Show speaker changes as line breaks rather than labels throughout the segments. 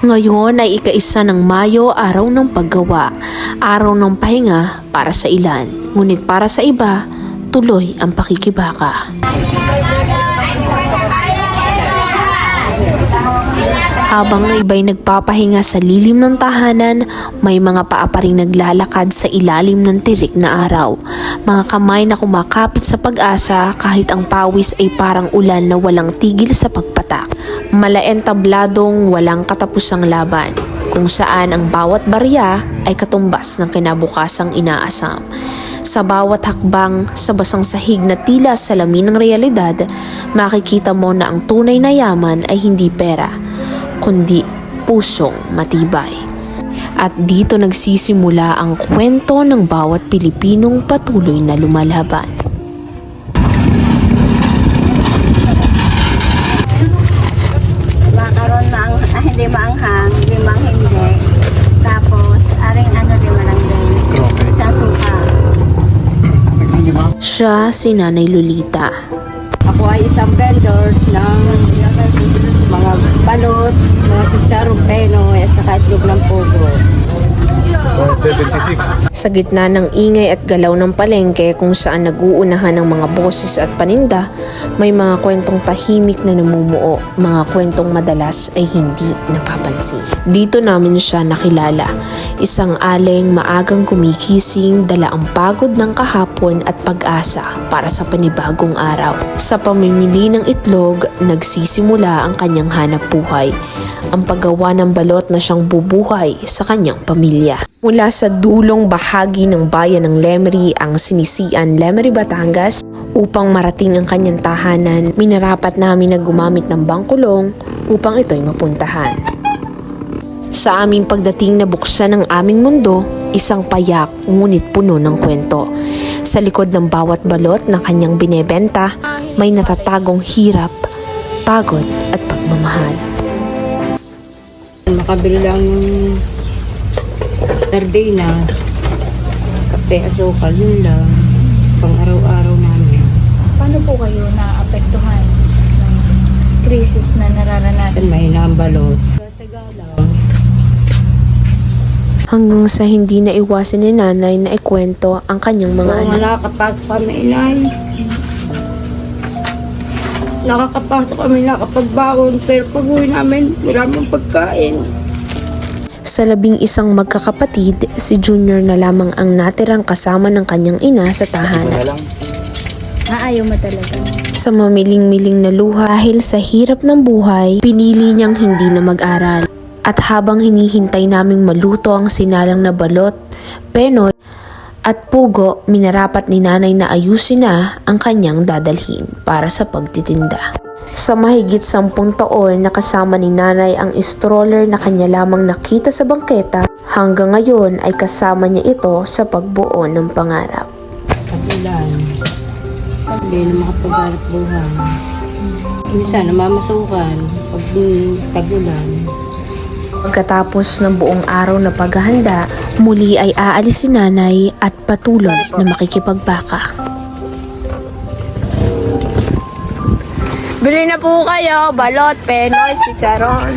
Ngayon ay ika-1 ng Mayo, araw ng paggawa, araw ng pahinga para sa ilan, ngunit para sa iba, tuloy ang pakikibaka. Habang ang iba'y nagpapahinga sa lilim ng tahanan, may mga paa pa ring naglalakad sa ilalim ng tirik na araw. Mga kamay na kumakapit sa pag-asa kahit ang pawis ay parang ulan na walang tigil sa pagpatak. Malaentabladong walang katapusang laban, kung saan ang bawat barya ay katumbas ng kinabukasang inaasam. Sa bawat hakbang sa basang sahig na tila salamin ng realidad, makikita mo na ang tunay na yaman ay hindi pera, kundi pusong matibay. At dito nagsisimula ang kwento ng bawat Pilipinong patuloy na lumalaban.
Makaroon na hindi maanghang, limang hindi. Tapos, aring lima lang din. Isang suka.
Siya si Nanay Lolita.
Ako ay isang vendor ng mga balot, mga sutsarong penoy, at saka itlog ng pugo.
76.
Sa gitna ng ingay at galaw ng palengke kung saan naguunahan ng mga boses at paninda, may mga kwentong tahimik na namumuo, mga kwentong madalas ay hindi napapansin. Dito namin siya nakilala, isang aleng maagang gumigising, dala ang pagod ng kahapon at pag-asa para sa panibagong araw. Sa pamimili ng itlog, nagsisimula ang kanyang hanap buhay, ang paggawa ng balot na siyang bubuhay sa kanyang pamilya. Mula sa dulong bahagi ng bayan ng Lemery, ang Sinisian, Lemery, Batangas, upang marating ang kanyang tahanan, minarapat namin na gumamit ng bangkulong upang ito'y mapuntahan. Sa aming pagdating na buksan ng aming mundo, isang payak ngunit puno ng kwento. Sa likod ng bawat balot na kanyang binebenta, may natatagong hirap, pagod at pagmamahal.
Makabili lang ng sardinas, kape, asukal, yun lang. Pang araw-araw namin.
Paano po kayo naapektuhan ng krisis na nararanasan?
Saan mahina ang balot? Sagalaw.
Hanggang sa hindi na iwasan ni nanay na ikwento ang kanyang mga anak.
Nakakapasok kami, inay. Nakakapasok kami, nakapagbaon. Pero pag uwi namin, wala mong pagkain.
Sa 11 magkakapatid, si Junior na lamang ang natirang kasama ng kanyang ina sa tahanan.
Ayaw mo talaga.
Sa mamiling-miling na luha dahil sa hirap ng buhay, pinili niyang hindi na mag-aral. At habang hinihintay naming maluto ang sinalang na balot, penoy at pugo, minarapat ni nanay na ayusin na ang kanyang dadalhin para sa pagtitinda. Sa mahigit 10 taon na kasama ni nanay ang stroller na kanya lamang nakita sa bangketa, hanggang ngayon ay kasama niya ito sa pagbuo ng pangarap.
Tagulan. Hindi na makapag-arap buhay. Minsan, namamasukan pag tagulan.
Pagkatapos ng buong araw na paghahanda, muli ay aalis si nanay at patuloy na makikipagbaka.
Bili na po kayo, balot, penoy, chicharon.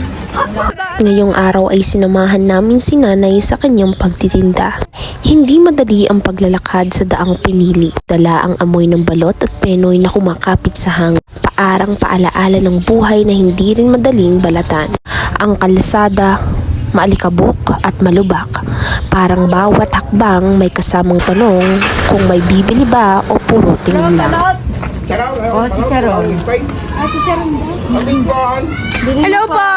Ngayong araw ay sinamahan namin si nanay sa kanyang pagtitinda. Hindi madali ang paglalakad sa daang pinili. Dala ang amoy ng balot at penoy na kumakapit sa hangin. Paarang paalaala ng buhay na hindi rin madaling balatan. Ang kalsada, maalikabok at malubak. Parang bawat hakbang may kasamang tanong kung may bibili ba o puro tingin lang.
Oh, chicharon.
Hello po!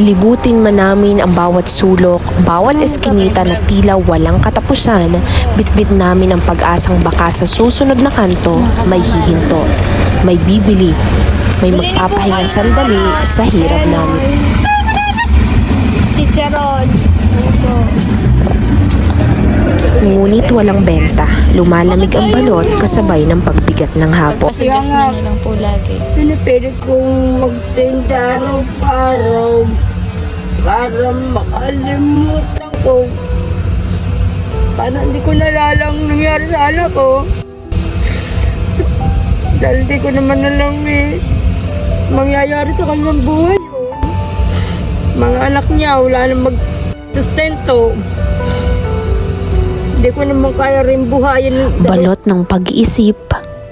Libutin man namin ang bawat sulok, bawat eskinita na tila walang katapusan, bitbit namin ang pag-asang baka sa susunod na kanto, may hihinto, may bibili, may magpapahinga sandali sa hirap namin.
Chicharon. Ito.
Ngunit walang benta, lumalamig ang balot kasabay ng pagbigat ng hapon.
Kasi gusto nyo lang po lagi.
Pinipilit kong magtinda araw-araw para makalimutan ko. Paano hindi ko nalalang nangyari sa anak ko? Dahil hindi ko naman alam mangyayari sa kanyang buhay yun. Mga anak niya, wala nang mag-sustento. Hindi ko naman kaya rin buhayin.
Balot ng pag-iisip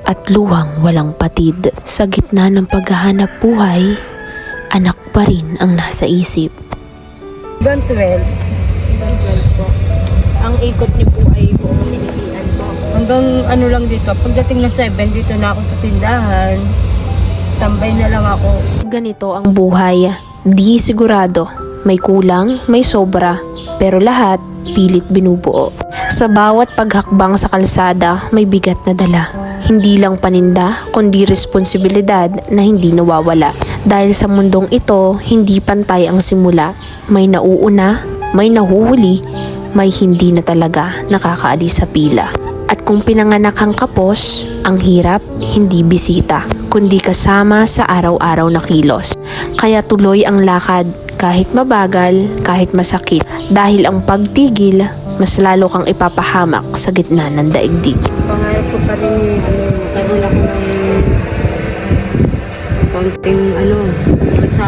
at luhang walang patid. Sa gitna ng paghahanap buhay, anak pa rin ang nasa isip.
Hanggang 12.
po. Ang ikot niyo po ay buong sinisian po.
Hanggang ano lang dito. Pagdating ng 7, dito na ako sa tindahan. Tambay na lang ako.
Ganito ang buhay. Di sigurado. May kulang, may sobra. Pero lahat, pilit binubuo. Sa bawat paghakbang sa kalsada, may bigat na dala. Hindi lang paninda, kundi responsibilidad na hindi nawawala. Dahil sa mundong ito, hindi pantay ang simula. May nauuna, may nahuhuli, may hindi na talaga nakakaalis sa pila. At kung pinanganak kang kapos, ang hirap hindi bisita, kundi kasama sa araw-araw na kilos. Kaya tuloy ang lakad, kahit mabagal, kahit masakit. Dahil ang pagtigil, mas lalo kang ipapahamak sa gitna ng daigdig.
Pangarap ko pa rin, magkaroon ako ng konting sa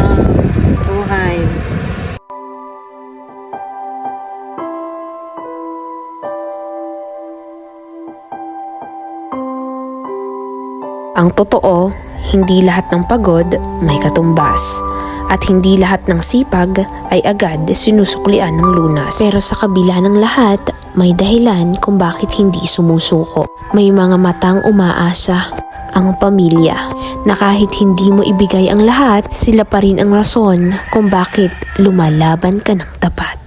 buhay.
Ang totoo, hindi lahat ng pagod may katumbas. At hindi lahat ng sipag ay agad sinusuklian ng lunas. Pero sa kabila ng lahat, may dahilan kung bakit hindi sumusuko. May mga matang umaasa, ang pamilya, na kahit hindi mo ibigay ang lahat, sila pa rin ang rason kung bakit lumalaban ka ng tapat.